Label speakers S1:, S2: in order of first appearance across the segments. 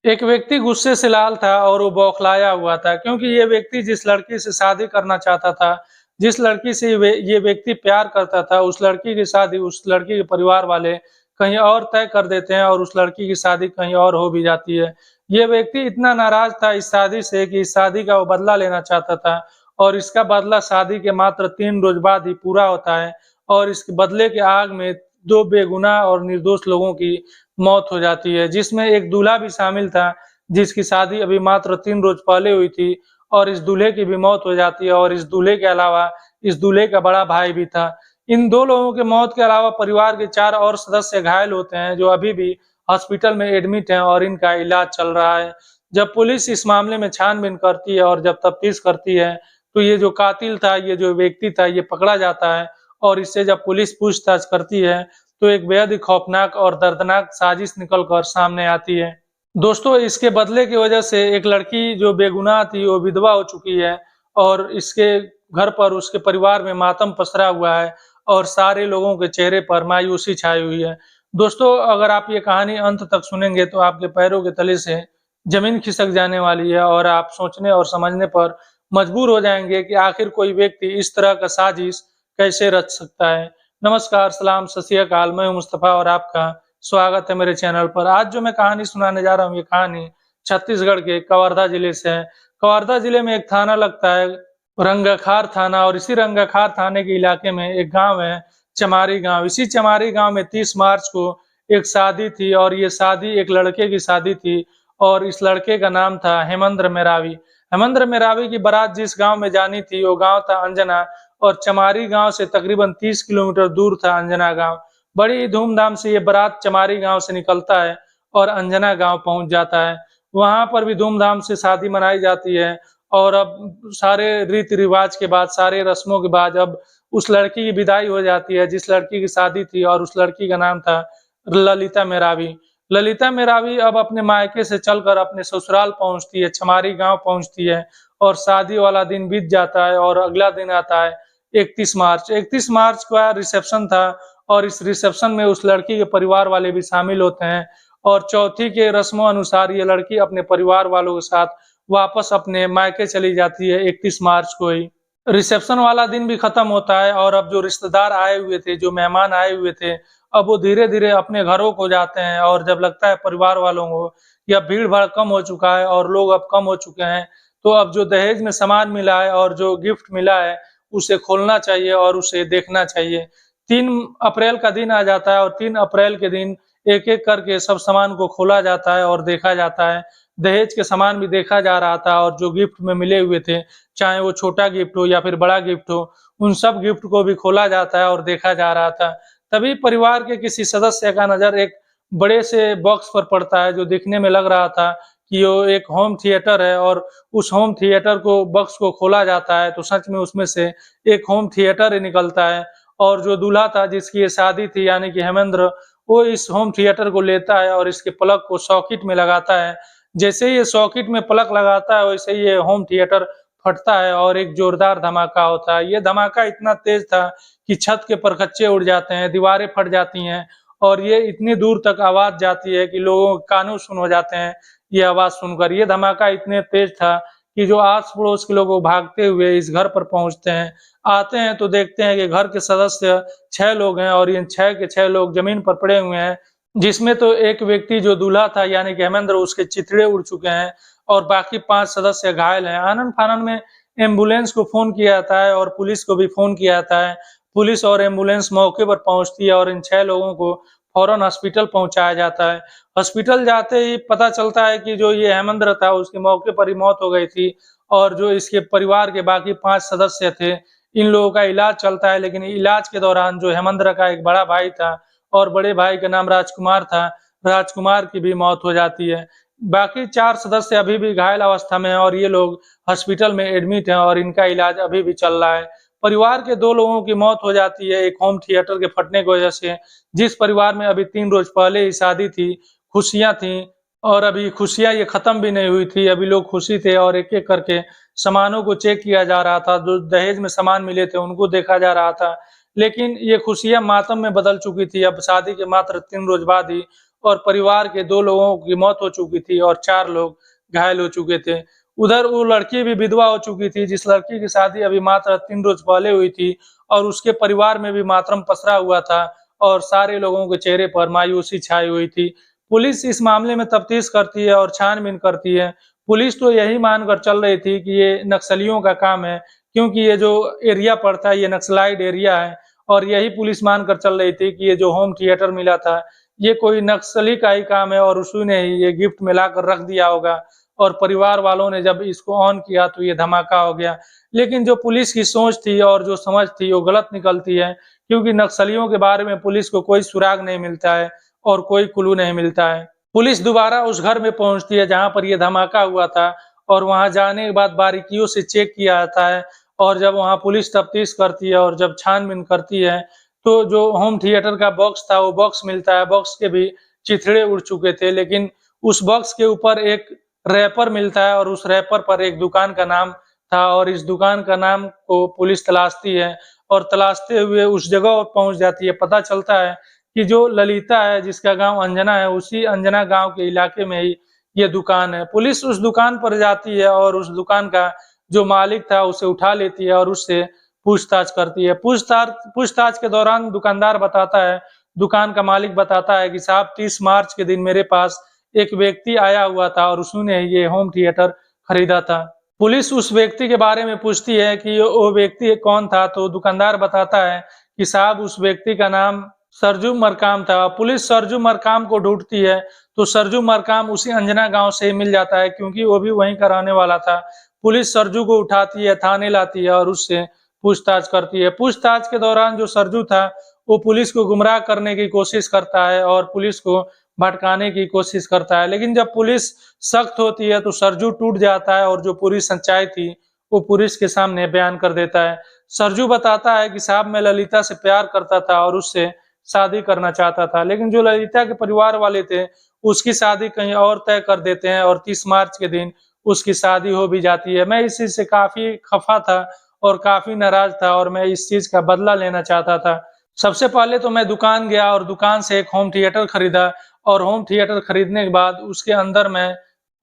S1: एक व्यक्ति गुस्से से लाल था और वो बौखलाया हुआ था क्योंकि ये व्यक्ति जिस लड़की से शादी करना चाहता था, जिस लड़की से ये व्यक्ति प्यार करता था, उस लड़की की शादी उस लड़की के परिवार वाले कहीं और तय कर देते हैं और उस लड़की की शादी कहीं और हो भी जाती है। ये व्यक्ति इतना नाराज था इस शादी से कि इस शादी का वो बदला लेना चाहता था और इसका बदला शादी के मात्र 3 रोज बाद ही पूरा होता है और इस बदले के आग में 2 बेगुनाह और निर्दोष लोगों की मौत हो जाती है, जिसमें एक दूल्हा भी शामिल था, जिसकी शादी अभी मात्र 3 रोज पहले हुई थी और इस दूल्हे की भी मौत हो जाती है और इस दूल्हे के अलावा इस दूल्हे का बड़ा भाई भी था। इन 2 लोगों की मौत के अलावा परिवार के 4 और सदस्य घायल होते हैं, जो अभी भी हॉस्पिटल में एडमिट हैं और इनका इलाज चल रहा है। जब पुलिस इस मामले में छानबीन करती है और जब तफ्तीश करती है, तो ये जो कातिल था, ये जो व्यक्ति था, ये पकड़ा जाता है और इससे जब पुलिस पूछताछ करती है, तो एक बेहद ही खौफनाक और दर्दनाक साजिश निकल कर सामने आती है। दोस्तों, इसके बदले की वजह से एक लड़की जो बेगुनाह थी, वो विधवा हो चुकी है और इसके घर पर उसके परिवार में मातम पसरा हुआ है और सारे लोगों के चेहरे पर मायूसी छाई हुई है। दोस्तों, अगर आप ये कहानी अंत तक सुनेंगे तो आपके पैरों के तले से ज़मीन खिसक जाने वाली है और आप सोचने और समझने पर मजबूर हो जाएँगे कि आखिर कोई व्यक्ति इस तरह का साजिश कैसे रच सकता है। नमस्कार, सलाम, सत श्री अकाल, मैं हूँ मुस्तफ़ा और आपका स्वागत है मेरे चैनल पर। आज जो मैं कहानी सुनाने जा रहा हूँ, ये कहानी छत्तीसगढ़ के कवर्धा जिले से है। कवर्धा जिले में एक थाना लगता है, रंगाखार थाना, और इसी रंगाखार थाने के इलाके में एक गाँव है, चमारी गाँव। इसी चमारी गाँव में 30 मार्च को एक शादी थी और ये शादी एक लड़के की शादी थी और इस लड़के का नाम था हेमेंद्र मेरावी। हेमेंद्र मेरावी की बारात जिस गाँव में जानी थी, वो गाँव था अंजना और चमारी गाँव से तकरीबन 30 किलोमीटर दूर था अंजना गाँव। बड़ी धूमधाम से ये बारात चमारी गाँव से निकलता है और अंजना गाँव पहुँच जाता है। वहाँ पर भी धूमधाम से शादी मनाई जाती है और अब सारे रीति-रिवाज के बाद, सारे रस्मों के बाद अब उस लड़की की विदाई हो जाती है, जिस लड़की की शादी थी और उस लड़की का नाम था ललिता मेरावी। ललिता मेरावी अब अपने मायके से चलकर अपने ससुराल पहुँचती है, चमारी गाँव पहुँचती है और शादी वाला दिन बीत जाता है और अगला दिन आता है 31 मार्च। 31 मार्च का रिसेप्शन था और इस रिसेप्शन में उस लड़की के परिवार वाले भी शामिल होते हैं और चौथी के रस्मों अनुसार ये लड़की अपने परिवार वालों के साथ वापस अपने मायके चली जाती है 31 मार्च को ही। रिसेप्शन वाला दिन भी खत्म होता है और अब जो रिश्तेदार आए हुए थे, जो मेहमान आए हुए थे, अब वो धीरे-धीरे अपने घरों को जाते हैं और जब लगता है परिवार वालों को कि अब भीड़-भाड़ कम हो चुका है और लोग अब कम हो चुके हैं, तो अब जो दहेज में सामान मिला है और जो गिफ्ट मिला है, उसे खोलना चाहिए और उसे देखना चाहिए। 3 अप्रैल का दिन आ जाता है और 3 अप्रैल के दिन एक-एक करके सब सामान को खोला जाता है और देखा जाता है। दहेज के सामान भी देखा जा रहा था और जो गिफ्ट में मिले हुए थे, चाहे वो छोटा गिफ्ट हो या फिर बड़ा गिफ्ट हो, उन सब गिफ्ट को भी खोला जाता है और देखा जा रहा था। तभी परिवार के किसी सदस्य का नज़र एक बड़े से बॉक्स पर पड़ता है, जो दिखने में लग रहा था कि वो एक होम थिएटर है और उस होम थिएटर को बॉक्स को खोला जाता है, तो सच में उसमें से एक होम थिएटर ही निकलता है और जो दूल्हा था जिसकी ये शादी थी, यानी कि हेमेंद्र, वो इस होम थिएटर को लेता है और इसके प्लग को सॉकेट में लगाता है। जैसे ही ये सॉकेट में प्लग लगाता है, वैसे ही ये होम थिएटर फटता है और एक जोरदार धमाका होता है। ये धमाका इतना तेज था कि छत के परखच्चे उड़ जाते हैं, दीवारें फट जाती हैं और ये इतनी दूर तक आवाज़ जाती है कि लोगों के कानों सुन हो जाते हैं ये आवाज़ सुनकर। ये धमाका इतने तेज था कि जो आस-पड़ोस के लोग वो भागते हुए इस घर पर पहुँचते हैं। आते हैं तो देखते हैं कि घर के सदस्य 6 लोग हैं और इन 6 के 6 लोग ज़मीन पर पड़े हुए हैं, जिसमें तो एक व्यक्ति जो दूल्हा था यानी कि हेमेंद्र, उसके चिथड़े उड़ चुके हैं और बाकी 5 सदस्य घायल हैं। आनन-फानन में एम्बुलेंस को फ़ोन किया जाता है और पुलिस को भी फ़ोन किया जाता है। पुलिस और एम्बुलेंस मौके पर पहुँचती है और इन 6 लोगों को फौरन हॉस्पिटल पहुँचाया जाता है। हॉस्पिटल जाते ही पता चलता है कि जो ये हेमेंद्र था, उसकी मौके पर ही मौत हो गई थी और जो इसके परिवार के बाकी 5 सदस्य थे, इन लोगों का इलाज चलता है, लेकिन इलाज के दौरान जो हेमेंद्र का एक बड़ा भाई था और बड़े भाई का नाम राजकुमार था, राजकुमार की भी मौत हो जाती है। बाकी 4 सदस्य अभी भी घायल अवस्था में हैं और ये लोग हॉस्पिटल में एडमिट हैं और इनका इलाज अभी भी चल रहा है। परिवार के 2 लोगों की मौत हो जाती है एक होम थिएटर के फटने की वजह से। जिस परिवार में अभी 3 रोज़ पहले ही शादी थी, खुशियाँ थीं और अभी खुशियाँ ये खत्म भी नहीं हुई थी। अभी लोग खुशी थे और एक-एक करके सामानों को चेक किया जा रहा था। जो दहेज में सामान मिले थे, उनको देखा जा रहा था। लेकिन ये खुशियाँ मातम में बदल चुकी थी अब शादी के मात्र 3 रोज़ बाद ही और परिवार के 2 लोगों की मौत हो चुकी थी और 4 लोग घायल हो चुके थे। उधर वो लड़की भी विधवा हो चुकी थी, जिस लड़की की शादी अभी मात्र 3 रोज़ पहले हुई थी और उसके परिवार में भी मातम पसरा हुआ था और सारे लोगों के चेहरे पर मायूसी छाई हुई थी। पुलिस इस मामले में तफ्तीश करती है और छानबीन करती है। पुलिस तो यही मानकर चल रही थी कि ये नक्सलियों का काम है, क्योंकि ये जो एरिया पड़ता है ये नक्सलाइट एरिया है और यही पुलिस मानकर चल रही थी कि ये जो होम थिएटर मिला था, ये कोई नक्सली का ही काम है और उसी ने ही ये गिफ्ट में लाकर रख दिया होगा और परिवार वालों ने जब इसको ऑन किया तो ये धमाका हो गया। लेकिन जो पुलिस की सोच थी और जो समझ थी वो गलत निकलती है, क्योंकि नक्सलियों के बारे में पुलिस को कोई सुराग नहीं मिलता है और कोई क्लू नहीं मिलता है। पुलिस दोबारा उस घर में पहुंचती है जहां पर ये धमाका हुआ था और वहां जाने के बाद बारीकियों से चेक किया जाता है और जब वहां पुलिस तफ्तीश करती है और जब छानबीन करती है, तो जो होम थिएटर का बॉक्स था वो बॉक्स मिलता है। बॉक्स के भी चिथड़े उड़ चुके थे, लेकिन उस बॉक्स के ऊपर एक रैपर मिलता है और उस रैपर पर एक दुकान का नाम था और इस दुकान का नाम को पुलिस तलाशती है और तलाशते हुए उस जगह पर पहुंच जाती है। पता चलता है कि जो ललिता है, जिसका गांव अंजना है, उसी अंजना गांव के इलाके में ही ये दुकान है। पुलिस उस दुकान पर जाती है और उस दुकान का जो मालिक था उसे उठा लेती है और उससे पूछताछ करती है। पूछताछ के दौरान दुकानदार बताता है, दुकान का मालिक बताता है कि साहब 30 मार्च के दिन मेरे पास एक व्यक्ति आया हुआ था और उसने ये होम थिएटर खरीदा था। पुलिस उस व्यक्ति के बारे में पूछती है कि वो व्यक्ति कौन था, तो दुकानदार बताता है कि साहब उस व्यक्ति का नाम सरजू मरकाम था। पुलिस सरजू मरकाम को ढूंढती है तो सरजू मरकाम उसी अंजना गांव से ही मिल जाता है, क्योंकि वो भी वहीं का रहने वाला था। पुलिस सरजू को उठाती है, थाने लाती है और उससे पूछताछ करती है। पूछताछ के दौरान जो सरजू था वो पुलिस को गुमराह करने की कोशिश करता है और पुलिस को भटकाने की कोशिश करता है, लेकिन जब पुलिस सख्त होती है तो सरजू टूट जाता है और जो पूरी सच्चाई थी वो पुलिस के सामने बयान कर देता है। सरजू बताता है कि साहब मैं ललिता से प्यार करता था और उससे शादी करना चाहता था, लेकिन जो ललिता के परिवार वाले थे उसकी शादी कहीं और तय कर देते हैं और 30 मार्च के दिन उसकी शादी हो भी जाती है। मैं इस चीज से काफी खफा था और काफी नाराज था और मैं इस चीज का बदला लेना चाहता था। सबसे पहले तो मैं दुकान गया और दुकान से एक होम थिएटर खरीदा और होम थिएटर खरीदने के बाद उसके अंदर मैं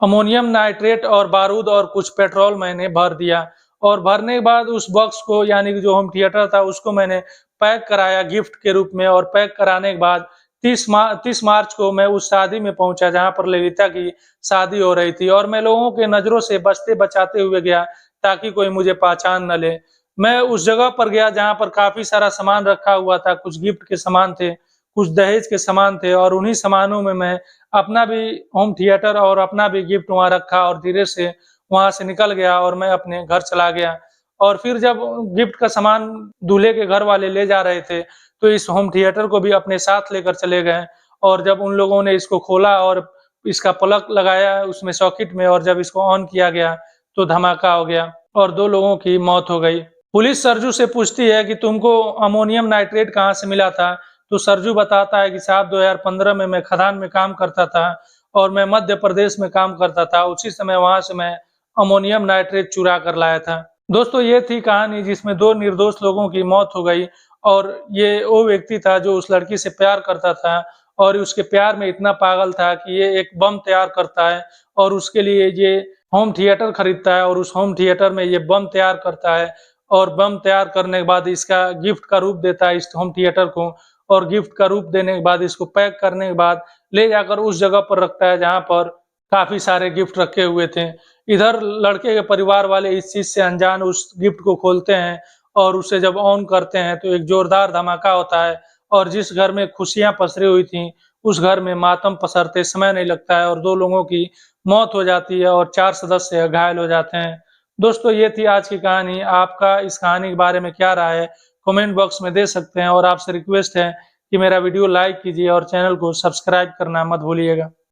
S1: अमोनियम नाइट्रेट और बारूद और कुछ पेट्रोल मैंने भर दिया और भरने के बाद उस बॉक्स को, यानी कि जो होम थिएटर था, उसको मैंने पैक कराया गिफ्ट के रूप में और पैक कराने के बाद 30 मार्च को मैं उस शादी में पहुंचा जहां पर ललिता की शादी हो रही थी और मैं लोगों के नजरों से बचते बचाते हुए गया ताकि कोई मुझे पहचान न ले। मैं उस जगह पर गया जहां पर काफी सारा सामान रखा हुआ था, कुछ गिफ्ट के सामान थे, कुछ दहेज के सामान थे और उन्हीं सामानों में मैं अपना भी होम थिएटर और अपना भी गिफ्ट वहां रखा और धीरे से वहां से निकल गया और मैं अपने घर चला गया। और फिर जब गिफ्ट का सामान दूल्हे के घर वाले ले जा रहे थे तो इस होम थिएटर को भी अपने साथ लेकर चले गए और जब उन लोगों ने इसको खोला और इसका प्लग लगाया उसमें सॉकेट में और जब इसको ऑन किया गया तो धमाका हो गया और 2 लोगों की मौत हो गई। पुलिस सरजू से पूछती है कि तुमको अमोनियम नाइट्रेट कहाँ से मिला था, तो सरजू बताता है कि साहब 2015 में मैं खदान में काम करता था और मैं मध्य प्रदेश में काम करता था, उसी समय वहां से मैं अमोनियम नाइट्रेट चुरा कर लाया था। दोस्तों ये थी कहानी जिसमें 2 निर्दोष लोगों की मौत हो गई और ये वो व्यक्ति था जो उस लड़की से प्यार करता था और उसके प्यार में इतना पागल था कि ये एक बम तैयार करता है और उसके लिए ये होम थिएटर खरीदता है और उस होम थिएटर में ये बम तैयार करता है और बम तैयार करने के बाद इसका गिफ्ट का रूप देता है इस होम थिएटर को और गिफ्ट का रूप देने के बाद इसको पैक करने के बाद ले जाकर उस जगह पर रखता है जहां पर काफी सारे गिफ्ट रखे हुए थे। इधर लड़के के परिवार वाले इस चीज से अनजान उस गिफ्ट को खोलते हैं और उसे जब ऑन करते हैं तो एक जोरदार धमाका होता है और जिस घर में खुशियां पसरी हुई थी उस घर में मातम पसरते समय नहीं लगता है और 2 लोगों की मौत हो जाती है और 4 सदस्य घायल हो जाते हैं। दोस्तों ये थी आज की कहानी। आपका इस कहानी के बारे में क्या राय है कमेंट बॉक्स में दे सकते हैं और आपसे रिक्वेस्ट है कि मेरा वीडियो लाइक कीजिए और चैनल को सब्सक्राइब करना मत भूलिएगा।